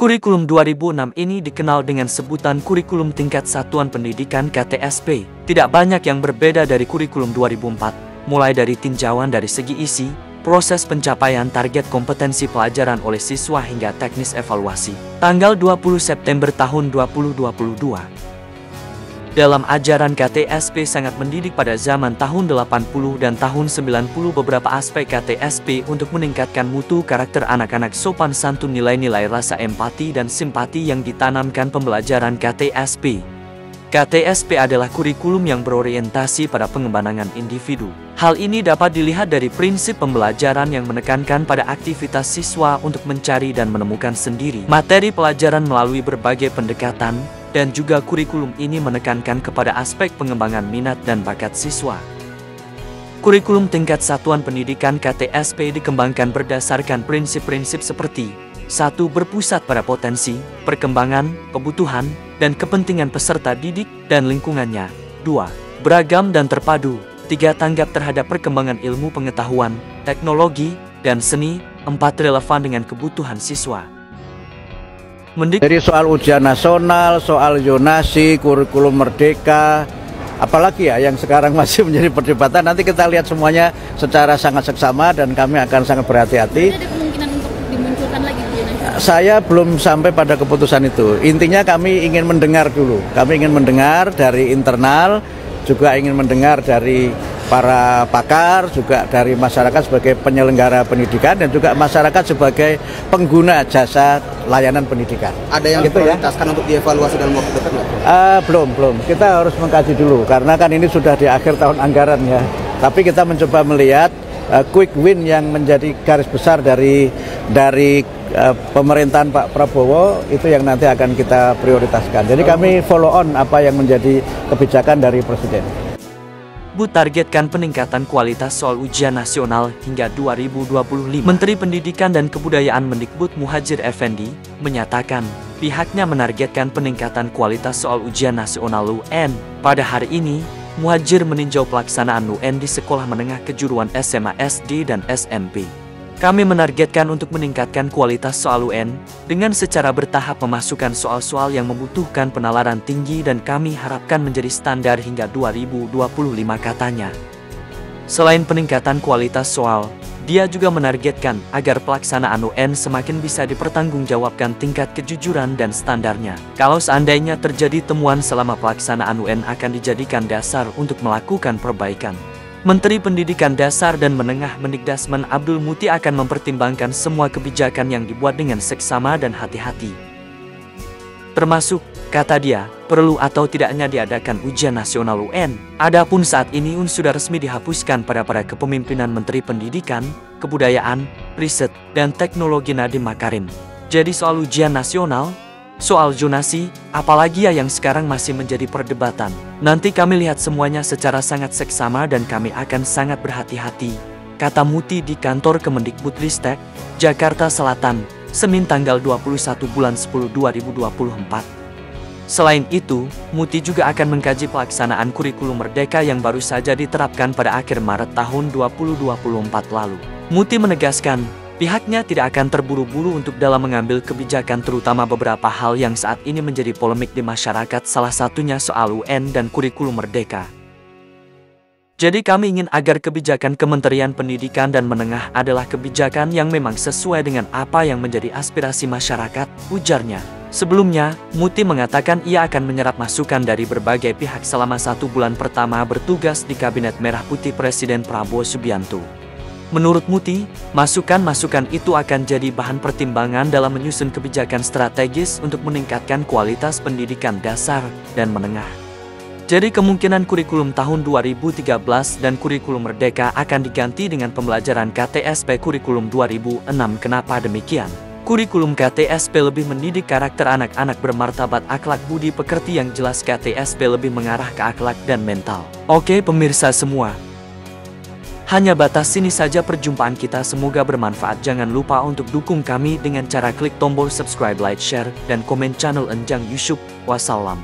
Kurikulum 2006 ini dikenal dengan sebutan Kurikulum Tingkat Satuan Pendidikan KTSP. Tidak banyak yang berbeda dari Kurikulum 2004, mulai dari tinjauan dari segi isi, proses pencapaian target kompetensi pelajaran oleh siswa hingga teknis evaluasi. Tanggal 20 September tahun 2022. Dalam ajaran KTSP sangat mendidik pada zaman tahun 80 dan tahun 90 beberapa aspek KTSP untuk meningkatkan mutu karakter anak-anak, sopan santun, nilai-nilai rasa empati dan simpati yang ditanamkan pembelajaran KTSP. KTSP adalah kurikulum yang berorientasi pada pengembangan individu. Hal ini dapat dilihat dari prinsip pembelajaran yang menekankan pada aktivitas siswa untuk mencari dan menemukan sendiri materi pelajaran melalui berbagai pendekatan, dan juga kurikulum ini menekankan kepada aspek pengembangan minat dan bakat siswa. Kurikulum tingkat satuan pendidikan KTSP dikembangkan berdasarkan prinsip-prinsip seperti 1. Berpusat pada potensi, perkembangan, kebutuhan, dan kepentingan peserta didik dan lingkungannya. 2. Beragam dan terpadu. 3. Tanggap terhadap perkembangan ilmu pengetahuan, teknologi, dan seni. 4. Relevan dengan kebutuhan siswa. Jadi soal ujian nasional, soal zonasi, kurikulum merdeka, apalagi ya yang sekarang masih menjadi perdebatan, nanti kita lihat semuanya secara sangat seksama dan kami akan sangat berhati-hati. Ada kemungkinan untuk dimunculkan lagi ujian nasional? Saya belum sampai pada keputusan itu. Intinya kami ingin mendengar dulu. Kami ingin mendengar dari internal, juga ingin mendengar dari para pakar, juga dari masyarakat sebagai penyelenggara pendidikan, dan juga masyarakat sebagai pengguna jasa layanan pendidikan. Ada yang diprioritaskan untuk dievaluasi dalam waktu dekat nggak? Belum. Kita harus mengkaji dulu, karena kan ini sudah di akhir tahun anggaran ya. Tapi kita mencoba melihat quick win yang menjadi garis besar dari pemerintahan Pak Prabowo, itu yang nanti akan kita prioritaskan. Jadi kami follow on apa yang menjadi kebijakan dari Presiden. Targetkan peningkatan kualitas soal ujian nasional hingga 2025. Menteri Pendidikan dan Kebudayaan Mendikbud Muhadjir Effendi menyatakan pihaknya menargetkan peningkatan kualitas soal ujian nasional UN. Pada hari ini, Muhadjir meninjau pelaksanaan UN di sekolah menengah kejuruan SMA, SD, dan SMP. Kami menargetkan untuk meningkatkan kualitas soal UN dengan secara bertahap memasukkan soal-soal yang membutuhkan penalaran tinggi dan kami harapkan menjadi standar hingga 2025, katanya. Selain peningkatan kualitas soal, dia juga menargetkan agar pelaksanaan UN semakin bisa dipertanggungjawabkan tingkat kejujuran dan standarnya. Kalau seandainya terjadi temuan selama pelaksanaan UN akan dijadikan dasar untuk melakukan perbaikan. Menteri Pendidikan Dasar dan Menengah Mendikdasmen Abdul Muti akan mempertimbangkan semua kebijakan yang dibuat dengan seksama dan hati-hati. Termasuk, kata dia, perlu atau tidaknya diadakan ujian nasional UN. Adapun saat ini UN sudah resmi dihapuskan pada kepemimpinan Menteri Pendidikan, Kebudayaan, Riset, dan Teknologi Nadiem Makarim. Jadi soal ujian nasional, soal zonasi, apalagi ya yang sekarang masih menjadi perdebatan. Nanti kami lihat semuanya secara sangat seksama dan kami akan sangat berhati-hati, kata Muti di kantor Kemendikbudristek, Jakarta Selatan, Senin tanggal 21 bulan 10 2024. Selain itu, Muti juga akan mengkaji pelaksanaan kurikulum merdeka yang baru saja diterapkan pada akhir Maret tahun 2024 lalu. Muti menegaskan, pihaknya tidak akan terburu-buru untuk dalam mengambil kebijakan, terutama beberapa hal yang saat ini menjadi polemik di masyarakat, salah satunya soal UN dan kurikulum merdeka. Jadi kami ingin agar kebijakan Kementerian Pendidikan dan Menengah adalah kebijakan yang memang sesuai dengan apa yang menjadi aspirasi masyarakat, ujarnya. Sebelumnya, Muti mengatakan ia akan menyerap masukan dari berbagai pihak selama 1 bulan pertama bertugas di Kabinet Merah Putih Presiden Prabowo Subianto. Menurut Muti, masukan-masukan itu akan jadi bahan pertimbangan dalam menyusun kebijakan strategis untuk meningkatkan kualitas pendidikan dasar dan menengah. Jadi kemungkinan kurikulum tahun 2013 dan kurikulum merdeka akan diganti dengan pembelajaran KTSP kurikulum 2006. Kenapa demikian? Kurikulum KTSP lebih mendidik karakter anak-anak bermartabat, akhlak budi pekerti yang jelas. KTSP lebih mengarah ke akhlak dan mental. Oke pemirsa semua, hanya batas sini saja perjumpaan kita, semoga bermanfaat. Jangan lupa untuk dukung kami dengan cara klik tombol subscribe, like, share, dan komen channel Enjang Yusuf. Wassalam.